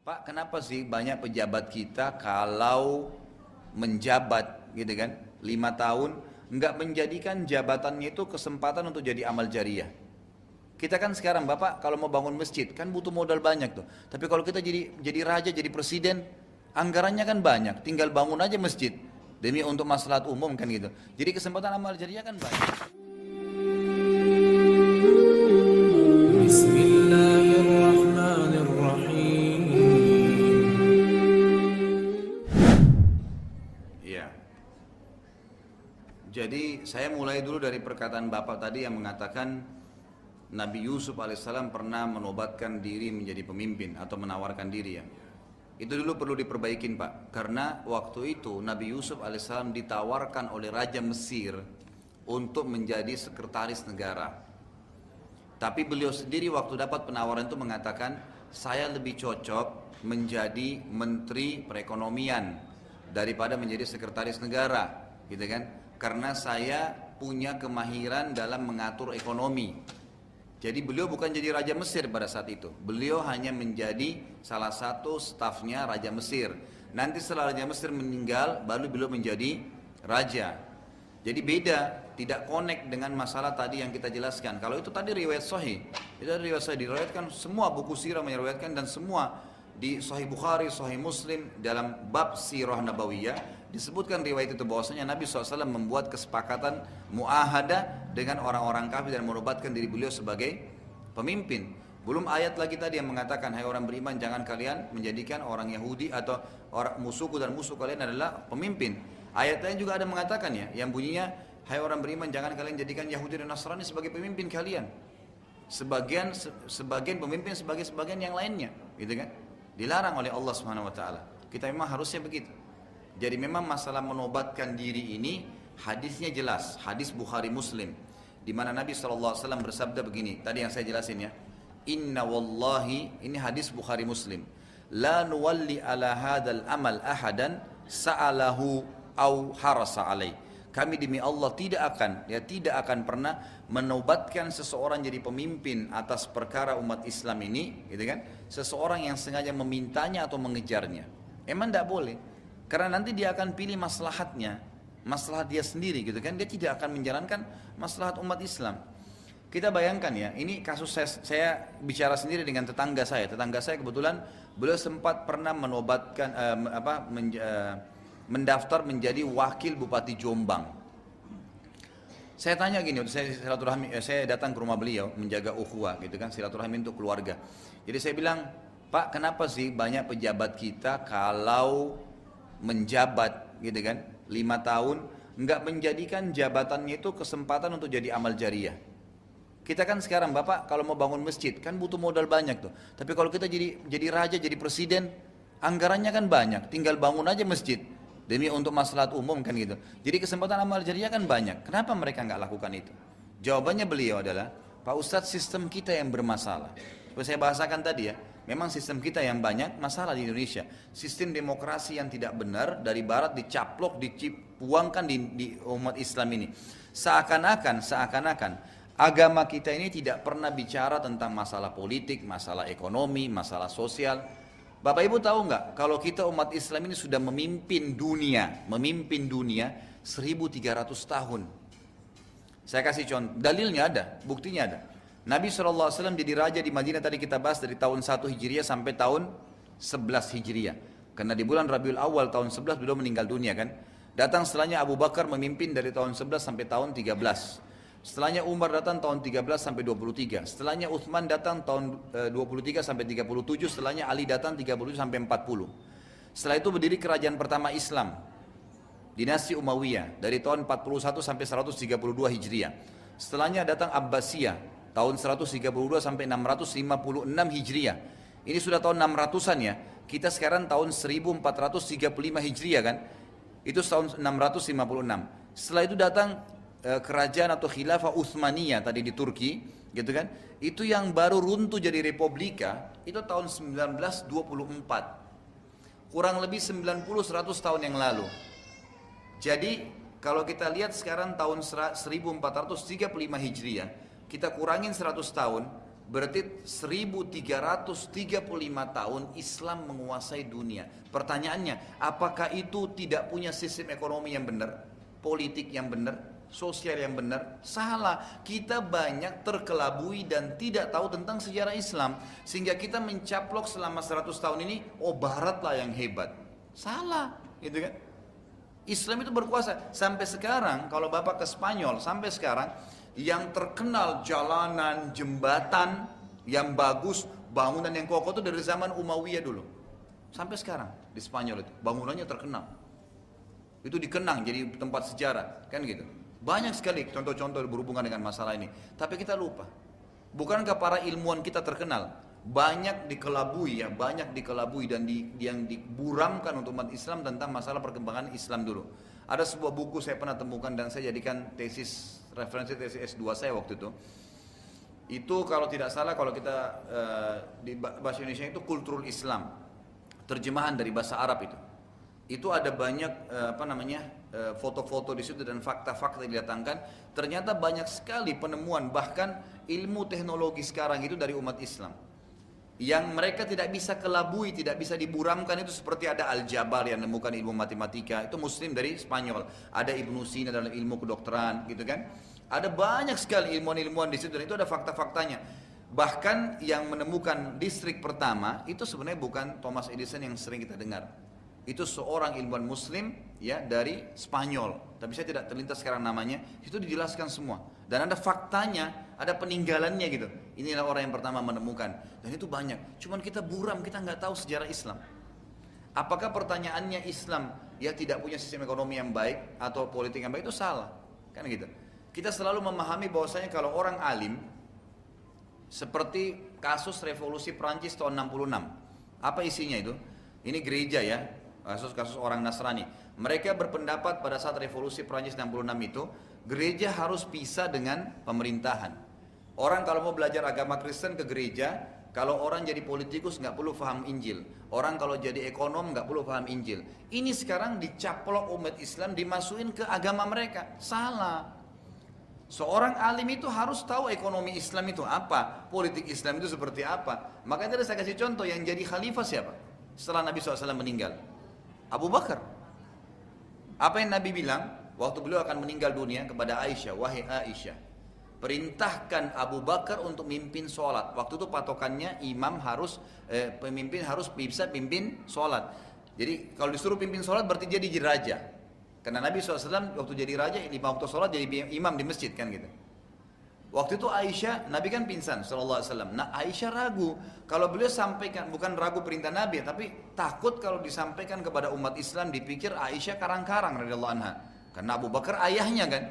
Pak, kenapa sih banyak pejabat kita kalau menjabat gitu kan 5 tahun nggak menjadikan jabatannya itu kesempatan untuk jadi amal jariah. Kita kan sekarang Bapak kalau mau bangun masjid kan butuh modal banyak tuh. Tapi kalau kita jadi raja, jadi presiden, anggarannya kan banyak, tinggal bangun aja masjid demi untuk maslahat umum kan gitu. Jadi kesempatan amal jariah kan banyak. بسم الله الرحمن الرحيم. Iya. Jadi saya mulai dulu dari perkataan Bapak tadi yang mengatakan Nabi Yusuf alaihissalam pernah menobatkan diri menjadi pemimpin atau menawarkan diri ya. Itu dulu perlu diperbaikin Pak, karena waktu itu Nabi Yusuf alaihissalam ditawarkan oleh Raja Mesir untuk menjadi sekretaris negara. Tapi beliau sendiri waktu dapat penawaran itu mengatakan, saya lebih cocok menjadi menteri perekonomian daripada menjadi sekretaris negara, gitu kan? Karena saya punya kemahiran dalam mengatur ekonomi. Jadi beliau bukan jadi Raja Mesir pada saat itu. Beliau hanya menjadi salah satu stafnya Raja Mesir. Nanti setelah Raja Mesir meninggal, baru beliau menjadi raja. Jadi beda, tidak connect dengan masalah tadi yang kita jelaskan. Kalau itu tadi riwayat sahih, itu riwayat sahih diriwayatkan, semua buku sirah meriwayatkan dan semua di Sahih Bukhari, Sahih Muslim dalam bab sirah nabawiyah disebutkan riwayat itu bahwasanya Nabi SAW membuat kesepakatan muahada dengan orang-orang kafir dan menobatkan diri beliau sebagai pemimpin. Belum ayat lagi tadi yang mengatakan, hai orang beriman, jangan kalian menjadikan orang Yahudi atau orang musuhku dan musuh kalian adalah pemimpin. Ayat lain juga ada mengatakan ya, yang bunyinya, hai orang beriman, jangan kalian jadikan Yahudi dan Nasrani sebagai pemimpin kalian. Sebagian pemimpin sebagai sebagian yang lainnya, gitu kan? Dilarang oleh Allah Subhanahu wa taala. Kita memang harusnya begitu. Jadi memang masalah menobatkan diri ini hadisnya jelas, hadis Bukhari Muslim, di mana Nabi SAW bersabda begini, tadi yang saya jelasin ya. Inna wallahi, ini hadis Bukhari Muslim. La nuwalli ala hadal amal ahadan sa'alahu au harasa alaih. Kami demi Allah tidak akan pernah menobatkan seseorang jadi pemimpin atas perkara umat Islam ini, gitu kan? Seseorang yang sengaja memintanya atau mengejarnya. Emang tidak boleh. Karena nanti dia akan pilih maslahatnya, maslahat dia sendiri, gitu kan? Dia tidak akan menjalankan maslahat umat Islam. Kita bayangkan ya, ini kasus saya bicara sendiri dengan tetangga saya. Tetangga saya kebetulan beliau sempat pernah menobatkan mendaftar menjadi wakil Bupati Jombang. Saya tanya gini, saya silaturahmi, saya datang ke rumah beliau menjaga ukhuwah, gitu kan, silaturahmi untuk keluarga. Jadi saya bilang, Pak, kenapa sih banyak pejabat kita kalau menjabat, gitu kan, 5 tahun nggak menjadikan jabatannya itu kesempatan untuk jadi amal jariah? Kita kan sekarang Bapak kalau mau bangun masjid kan butuh modal banyak tuh. Tapi kalau kita jadi raja, jadi presiden, anggarannya kan banyak, tinggal bangun aja masjid demi untuk maslahat umum kan gitu. Jadi kesempatan amal jariah kan banyak. Kenapa mereka nggak lakukan itu? Jawabannya beliau adalah, Pak Ustadz, sistem kita yang bermasalah. Seperti saya bahasakan tadi ya, memang sistem kita yang banyak masalah di Indonesia. Sistem demokrasi yang tidak benar dari barat dicaplok, dipuangkan di umat Islam ini. Seakan-akan agama kita ini tidak pernah bicara tentang masalah politik, masalah ekonomi, masalah sosial. Bapak Ibu tahu nggak, kalau kita umat Islam ini sudah memimpin dunia 1300 tahun. Saya kasih contoh, dalilnya ada, buktinya ada. Nabi SAW jadi raja di Madinah tadi kita bahas dari tahun 1 Hijriah sampai tahun 11 Hijriah. Karena di bulan Rabiul Awal tahun 11 beliau meninggal dunia kan. Datang setelahnya Abu Bakar memimpin dari tahun 11 sampai tahun 13. Setelahnya Umar datang tahun 13 sampai 23. Setelahnya Uthman datang tahun 23 sampai 37. Setelahnya Ali datang 37 sampai 40. Setelah itu berdiri kerajaan pertama Islam, dinasti Umayyah dari tahun 41 sampai 132 Hijriah. Setelahnya datang Abbasiyah tahun 132 sampai 656 Hijriah. Ini sudah tahun 600-an ya. Kita sekarang tahun 1435 Hijriah kan. Itu tahun 656. Setelah itu datang kerajaan atau khilafah Utsmaniyah tadi di Turki, gitu kan? Itu yang baru runtuh jadi republika itu tahun 1924. Kurang lebih 90-100 tahun yang lalu. Jadi kalau kita lihat sekarang tahun 1435 Hijriah, kita kurangin 100 tahun, Berarti 1335 tahun Islam menguasai dunia. Pertanyaannya, apakah itu tidak punya sistem ekonomi yang benar, politik yang benar, sosial yang benar? Salah. Kita banyak terkelabui dan tidak tahu tentang sejarah Islam, sehingga kita mencaplok selama 100 tahun ini, oh Barat lah yang hebat. Salah, gitu kan? Islam itu berkuasa sampai sekarang. Kalau Bapak ke Spanyol sampai sekarang, yang terkenal jalanan, jembatan yang bagus, bangunan yang kokoh itu dari zaman Umayyah dulu sampai sekarang di Spanyol itu bangunannya terkenal. Itu dikenang jadi tempat sejarah, kan gitu. Banyak sekali contoh-contoh berhubungan dengan masalah ini. Tapi kita lupa. Bukankah para ilmuwan kita terkenal? Banyak dikelabui ya, banyak dikelabui dan yang diburamkan untuk umat Islam tentang masalah perkembangan Islam dulu. Ada sebuah buku saya pernah temukan dan saya jadikan referensi tesis S2 saya waktu itu. Itu kalau tidak salah, kalau kita di bahasa Indonesia itu kulturul Islam, terjemahan dari bahasa Arab itu. Itu ada banyak foto-foto di situ dan fakta-fakta yang didatangkan. Ternyata banyak sekali penemuan, bahkan ilmu teknologi sekarang itu dari umat Islam yang mereka tidak bisa kelabui, tidak bisa diburamkan. Itu seperti ada Al-Jabar yang menemukan ilmu matematika, itu muslim dari Spanyol. Ada Ibnu Sina dalam ilmu kedokteran, gitu kan. Ada banyak sekali ilmuwan-ilmuwan di situ dan itu ada fakta-faktanya. Bahkan yang menemukan listrik pertama itu sebenarnya bukan Thomas Edison yang sering kita dengar. Itu seorang ilmuwan muslim ya dari Spanyol, tapi saya tidak terlintas sekarang namanya. Itu dijelaskan semua dan ada faktanya, ada peninggalannya gitu. Inilah orang yang pertama menemukan dan itu banyak. Cuman kita buram, kita nggak tahu sejarah Islam. Apakah pertanyaannya Islam ya tidak punya sistem ekonomi yang baik atau politik yang baik? Itu salah, kan gitu. Kita selalu memahami bahwasanya kalau orang alim, seperti kasus revolusi Prancis tahun 66, apa isinya itu? Ini gereja ya, kasus-kasus orang Nasrani. Mereka berpendapat pada saat revolusi Prancis 66 itu, gereja harus pisah dengan pemerintahan. Orang kalau mau belajar agama Kristen ke gereja, kalau orang jadi politikus nggak perlu paham Injil. Orang kalau jadi ekonom nggak perlu paham Injil. Ini sekarang dicaplok umat Islam, dimasukin ke agama mereka. Salah. Seorang alim itu harus tahu ekonomi Islam itu apa, politik Islam itu seperti apa. Makanya tadi saya kasih contoh, yang jadi khalifah siapa? Setelah Nabi SAW meninggal, Abu Bakar. Apa yang Nabi bilang waktu beliau akan meninggal dunia kepada Aisyah? Wahai Aisyah, perintahkan Abu Bakar untuk mimpin sholat. Waktu itu patokannya pemimpin harus bisa pimpin sholat. Jadi kalau disuruh pimpin sholat berarti dia jadi raja. Karena Nabi SAW waktu jadi raja 5 waktu sholat jadi imam di masjid kan gitu. Waktu itu Aisyah, Nabi kan pingsan SAW. Nah Aisyah ragu, kalau beliau sampaikan, bukan ragu perintah Nabi, tapi takut kalau disampaikan kepada umat Islam dipikir Aisyah karang-karang radhiyallahu anha. Karena Abu Bakar ayahnya kan.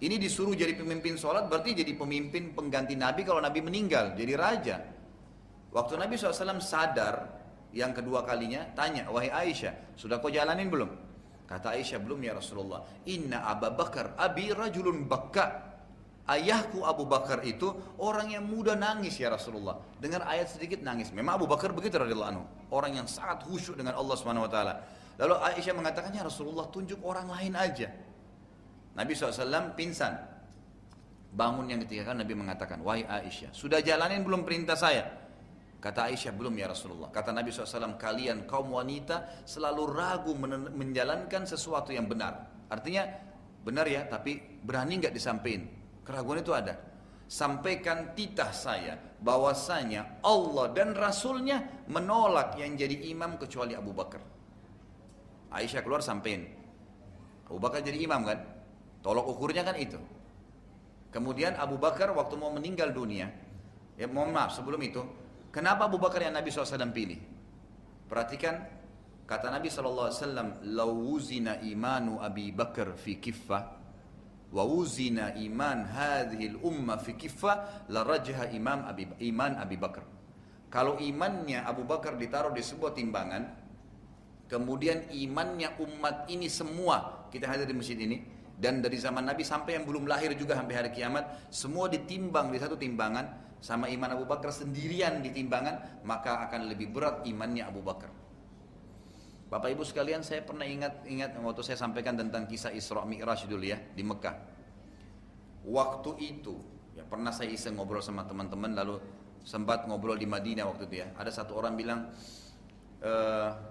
Ini disuruh jadi pemimpin sholat berarti jadi pemimpin pengganti Nabi kalau Nabi meninggal, jadi raja. Waktu Nabi SAW sadar yang kedua kalinya, tanya, wahai Aisyah, sudah kau jalanin belum? Kata Aisyah, belum ya Rasulullah. Inna Abu Bakar abi rajulun bakka. Ayahku Abu Bakar itu orang yang mudah nangis ya Rasulullah. Dengar ayat sedikit nangis. Memang Abu Bakar begitu radhiyallahu anhu. Orang yang sangat khusyuk dengan Allah Subhanahu wa taala. Lalu Aisyah mengatakan, ya Rasulullah, tunjuk orang lain aja. Nabi SAW pingsan. Bangun yang ketiga kan Nabi mengatakan, wahai Aisyah, sudah jalanin belum perintah saya? Kata Aisyah, belum ya Rasulullah. Kata Nabi SAW, kalian kaum wanita selalu ragu menjalankan sesuatu yang benar. Artinya benar ya, tapi berani nggak disampaikan. Keraguan itu ada. Sampaikan titah saya bahwasanya Allah dan Rasulnya menolak yang jadi imam kecuali Abu Bakar. Aisyah keluar sampein. Abu Bakar jadi imam kan? Tolok ukurnya kan itu. Kemudian Abu Bakar waktu mau meninggal dunia, ya mohon maaf sebelum itu, kenapa Abu Bakar yang Nabi SAW pilih? Perhatikan kata Nabi SAW, lawuzina imanu Abi Bakar fi kiffah wa wuzina iman hadhil umma fi kiffah la rajha iman Abi Bakar. Kalau imannya Abu Bakar ditaruh di sebuah timbangan, kemudian imannya umat ini semua, kita hadir di masjid ini, dan dari zaman Nabi sampai yang belum lahir juga sampai hari kiamat, semua ditimbang di satu timbangan, sama iman Abu Bakar sendirian di timbangan, maka akan lebih berat imannya Abu Bakar. Bapak Ibu sekalian, saya pernah ingat waktu saya sampaikan tentang kisah Isra Mi'raj dulu ya di Mekah. Waktu itu ya pernah saya iseng ngobrol sama teman-teman, lalu sempat ngobrol di Madinah waktu itu ya. Ada satu orang bilang,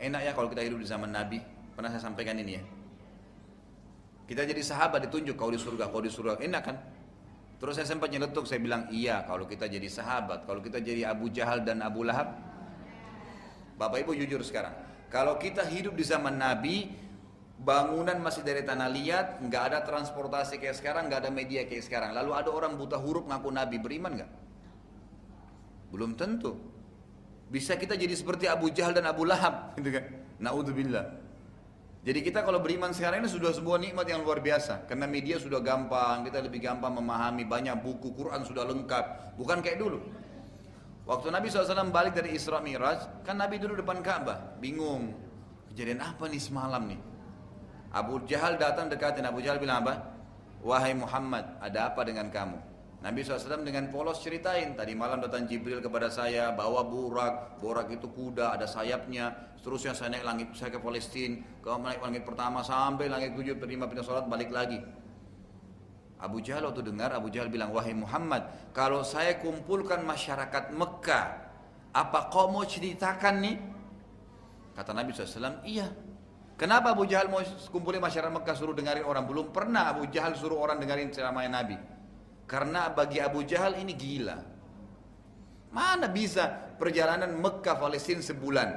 enak ya kalau kita hidup di zaman Nabi. Pernah saya sampaikan ini ya. Kita jadi sahabat ditunjuk kau di surga, enak kan? Terus saya sempat nyeletuk, saya bilang iya kalau kita jadi sahabat, kalau kita jadi Abu Jahal dan Abu Lahab. Bapak Ibu jujur sekarang, kalau kita hidup di zaman Nabi, bangunan masih dari tanah liat, nggak ada transportasi kayak sekarang, nggak ada media kayak sekarang. Lalu ada orang buta huruf ngaku Nabi, beriman nggak? Belum tentu. Bisa kita jadi seperti Abu Jahal dan Abu Lahab, gitu kan? Naudzubillah. Jadi kita kalau beriman sekarang ini sudah sebuah nikmat yang luar biasa. Karena media sudah gampang, kita lebih gampang memahami, banyak buku, Quran sudah lengkap. Bukan kayak dulu. Waktu Nabi SAW balik dari Isra Mi'raj, kan Nabi duduk depan Ka'bah, bingung. Kejadian apa nih semalam nih? Abu Jahal datang dekatin, Abu Jahal bilang apa? Wahai Muhammad, ada apa dengan kamu? Nabi SAW dengan polos ceritain, tadi malam datang Jibril kepada saya, bawa borak itu kuda, ada sayapnya, seterusnya saya naik langit, saya ke Palestina, kau naik langit pertama sampai langit 7, terima pindah sholat, balik lagi. Abu Jahal waktu dengar, Abu Jahal bilang, wahai Muhammad, kalau saya kumpulkan masyarakat Mekah, apa kau mau ceritakan nih? Kata Nabi SAW, iya. Kenapa Abu Jahal mau kumpulin masyarakat Mekah suruh dengarin orang? Belum pernah Abu Jahal suruh orang dengarin ceramahnya Nabi. Karena bagi Abu Jahal ini gila. Mana bisa perjalanan Mekah Palestina sebulan,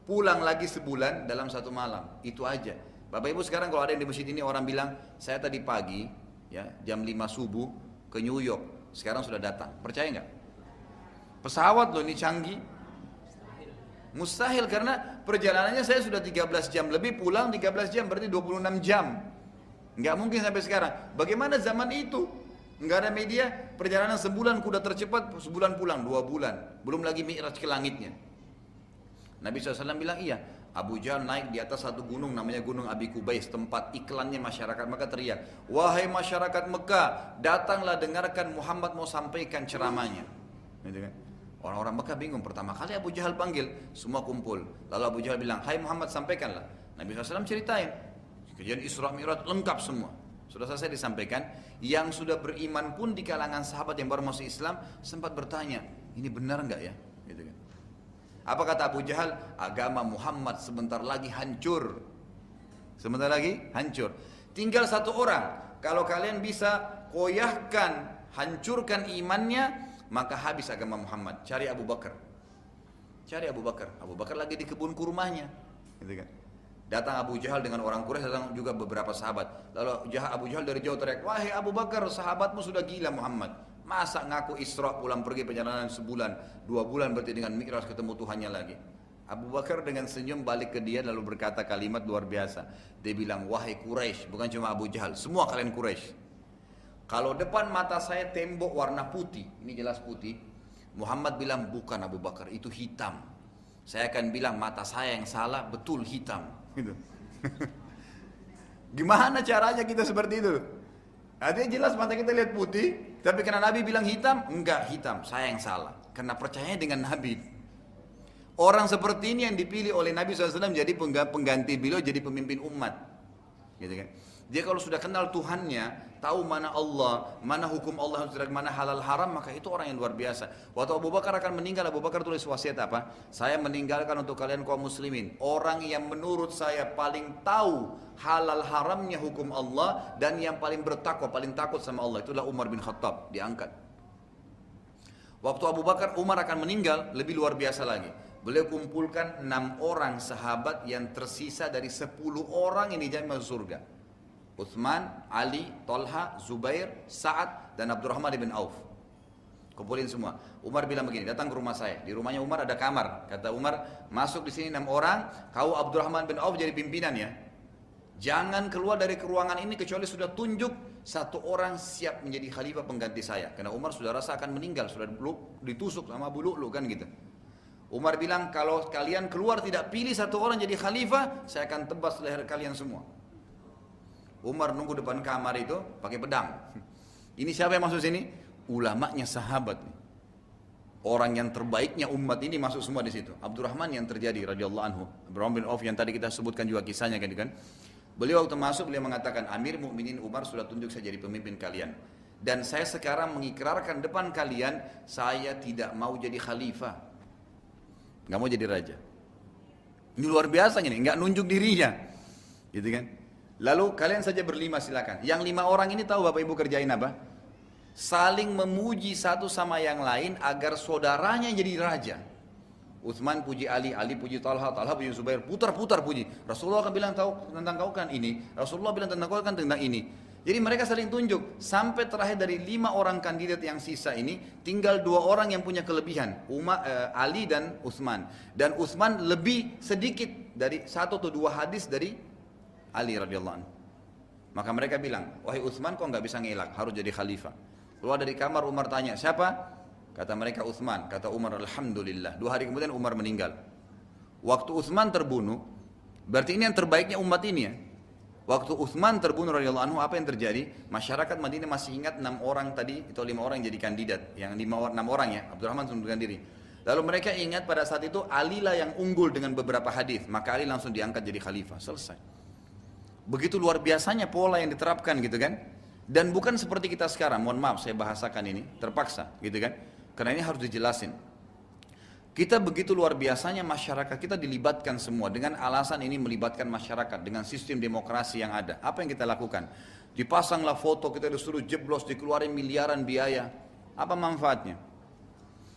pulang lagi sebulan dalam satu malam, itu aja. Bapak Ibu sekarang kalau ada yang di masjid ini orang bilang, saya tadi pagi ya jam 5 subuh ke New York, sekarang sudah datang, percaya nggak? Pesawat loh ini canggih. Mustahil karena perjalanannya saya sudah 13 jam lebih, pulang 13 jam berarti 26 jam. Nggak mungkin sampai sekarang. Bagaimana zaman itu? Nggak ada media, perjalanan sebulan kuda tercepat, sebulan pulang, 2 bulan. Belum lagi mi'raj ke langitnya. Nabi SAW bilang iya. Abu Jahal naik di atas satu gunung namanya Gunung Abi Kubais, tempat iklannya masyarakat Mekah teriak, wahai masyarakat Mekah, datanglah dengarkan Muhammad mau sampaikan ceramahnya. Gitu kan? Orang-orang Mekah bingung, pertama kali Abu Jahal panggil, semua kumpul. Lalu Abu Jahal bilang, hai Muhammad sampaikanlah. Nabi SAW ceritain, kejadian Isra Mi'raj lengkap semua. Sudah selesai disampaikan, yang sudah beriman pun di kalangan sahabat yang baru masuk Islam sempat bertanya, ini benar enggak ya? Gitu kan. Apa kata Abu Jahal? Agama Muhammad sebentar lagi hancur. Sebentar lagi hancur. Tinggal satu orang, kalau kalian bisa koyahkan, hancurkan imannya, maka habis agama Muhammad. Cari Abu Bakar. Cari Abu Bakar. Abu Bakar lagi di kebun kurmanya. Gitu kan. Datang Abu Jahal dengan orang Quraisy, datang juga beberapa sahabat. Lalu Abu Jahal dari jauh teriak, wahai Abu Bakar, sahabatmu sudah gila Muhammad. Masa ngaku Isra pulang pergi perjalanan sebulan, 2 bulan berarti dengan Mi'raj ketemu Tuhannya lagi. Abu Bakar dengan senyum balik ke dia lalu berkata kalimat luar biasa. Dia bilang, wahai Quraisy, bukan cuma Abu Jahal, semua kalian Quraisy. Kalau depan mata saya tembok warna putih, ini jelas putih. Muhammad bilang, bukan Abu Bakar, itu hitam. Saya akan bilang mata saya yang salah, betul hitam. Gitu. Gimana caranya kita seperti itu? Artinya jelas mata kita lihat putih, tapi karena Nabi bilang hitam, enggak hitam, saya yang salah. Karena percaya dengan Nabi. Orang seperti ini yang dipilih oleh Nabi SAW jadi pengganti beliau, jadi pemimpin umat. Gitu kan? Dia kalau sudah kenal Tuhannya, tahu mana Allah, mana hukum Allah, mana halal haram, maka itu orang yang luar biasa. Waktu Abu Bakar akan meninggal, Abu Bakar tulis wasiat apa? Saya meninggalkan untuk kalian kaum muslimin, orang yang menurut saya paling tahu halal haramnya hukum Allah dan yang paling bertakwa, paling takut sama Allah, itulah Umar bin Khattab, diangkat. Waktu Abu Bakar, Umar akan meninggal, lebih luar biasa lagi. Beliau kumpulkan 6 orang sahabat yang tersisa dari 10 orang ini jadi masuk surga. Utsman, Ali, Talha, Zubair, Sa'ad, dan Abdurrahman bin Auf. Kumpulin semua. Umar bilang begini, datang ke rumah saya. Di rumahnya Umar ada kamar. Kata Umar, masuk di sini 6 orang, kau Abdurrahman bin Auf jadi pimpinan ya. Jangan keluar dari ruangan ini kecuali sudah tunjuk 1 orang siap menjadi khalifah pengganti saya. Karena Umar sudah rasa akan meninggal, sudah ditusuk sama Abu Lu'lu kan gitu. Umar bilang, kalau kalian keluar tidak pilih 1 orang jadi khalifah, saya akan tebas leher kalian semua. Umar nunggu depan kamar itu pakai pedang. Ini siapa yang masuk sini? Ulamanya sahabat. Orang yang terbaiknya umat ini masuk semua di situ. Abdurrahman yang terjadi radhiyallahu anhu, Abdurrahman bin Auf yang tadi kita sebutkan juga kisahnya kan. Beliau waktu masuk beliau mengatakan, Amir Mukminin Umar sudah tunjuk saya jadi pemimpin kalian. Dan saya sekarang mengikrarkan depan kalian, saya tidak mau jadi khalifah, nggak mau jadi raja. Ini luar biasa ini, nggak nunjuk dirinya, gitu kan? Lalu kalian saja berlima silakan. Yang 5 orang ini tahu Bapak Ibu kerjain apa? Saling memuji satu sama yang lain agar saudaranya jadi raja. Utsman puji Ali, Ali puji Talha, Talha puji Zubair, putar-putar puji. Rasulullah akan bilang tahu tentang kau kan ini, Rasulullah bilang tentang kau kan tentang ini. Jadi mereka saling tunjuk, sampai terakhir dari 5 orang kandidat yang sisa ini, tinggal 2 orang yang punya kelebihan, Ali dan Utsman. Dan Utsman lebih sedikit dari 1 atau 2 hadis dari Ali radhiyallahu anhu. Maka mereka bilang, wahai Utsman kau nggak bisa ngelak, harus jadi khalifah. Keluar dari kamar, Umar tanya, siapa? Kata mereka Utsman. Kata Umar, alhamdulillah. 2 hari kemudian Umar meninggal. Waktu Utsman terbunuh, berarti ini yang terbaiknya umat ini ya. Waktu Utsman terbunuh radhiyallahu anhu, apa yang terjadi? Masyarakat Madinah masih ingat 6 orang tadi, atau 5 orang yang jadi kandidat. Yang 6 orang ya, Abdurrahman mengundurkan diri. Lalu mereka ingat pada saat itu Ali lah yang unggul dengan beberapa hadis, maka Ali langsung diangkat jadi khalifah. Selesai. Begitu luar biasanya pola yang diterapkan gitu kan. Dan bukan seperti kita sekarang, mohon maaf saya bahasakan ini, terpaksa gitu kan. Karena ini harus dijelasin. Kita begitu luar biasanya masyarakat kita dilibatkan semua dengan alasan ini melibatkan masyarakat dengan sistem demokrasi yang ada. Apa yang kita lakukan? Dipasanglah foto, kita disuruh jeblos, dikeluarin miliaran biaya. Apa manfaatnya?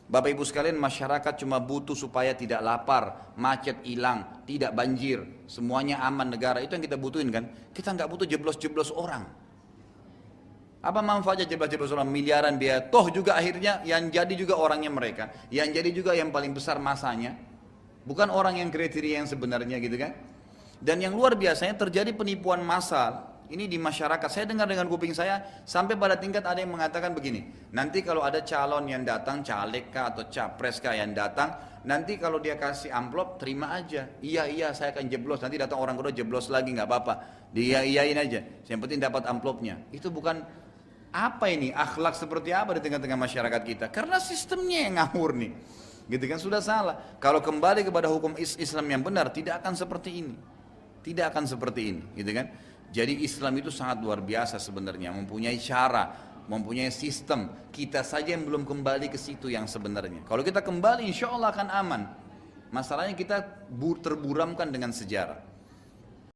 Bapak Ibu sekalian, masyarakat cuma butuh supaya tidak lapar, macet hilang, tidak banjir, semuanya aman negara. Itu yang kita butuhin kan? Kita nggak butuh jeblos-jeblos orang. Apa manfaatnya jeblos-jeblos orang miliaran biaya? Toh juga akhirnya yang jadi juga orangnya mereka, yang jadi juga yang paling besar masanya, bukan orang yang kriteria yang sebenarnya gitu kan? Dan yang luar biasanya terjadi penipuan massal ini di masyarakat. Saya dengar dengan kuping saya sampai pada tingkat ada yang mengatakan begini, nanti kalau ada calon yang datang, caleg kah atau capres kah yang datang, nanti kalau dia kasih amplop terima aja. Iya saya akan jeblos, nanti datang orang kedua jeblos lagi nggak apa-apa, dia iyain aja. Yang penting dapat amplopnya. Itu bukan apa ini, akhlak seperti apa di tengah-tengah masyarakat kita? Karena sistemnya yang ngawur nih, gitu kan, sudah salah. Kalau kembali kepada hukum Islam yang benar, tidak akan seperti ini, tidak akan seperti ini, gitu kan. Jadi Islam itu sangat luar biasa sebenarnya, mempunyai cara, mempunyai sistem. Kita saja yang belum kembali ke situ yang sebenarnya. Kalau kita kembali, insya Allah akan aman. Masalahnya kita terburamkan dengan sejarah.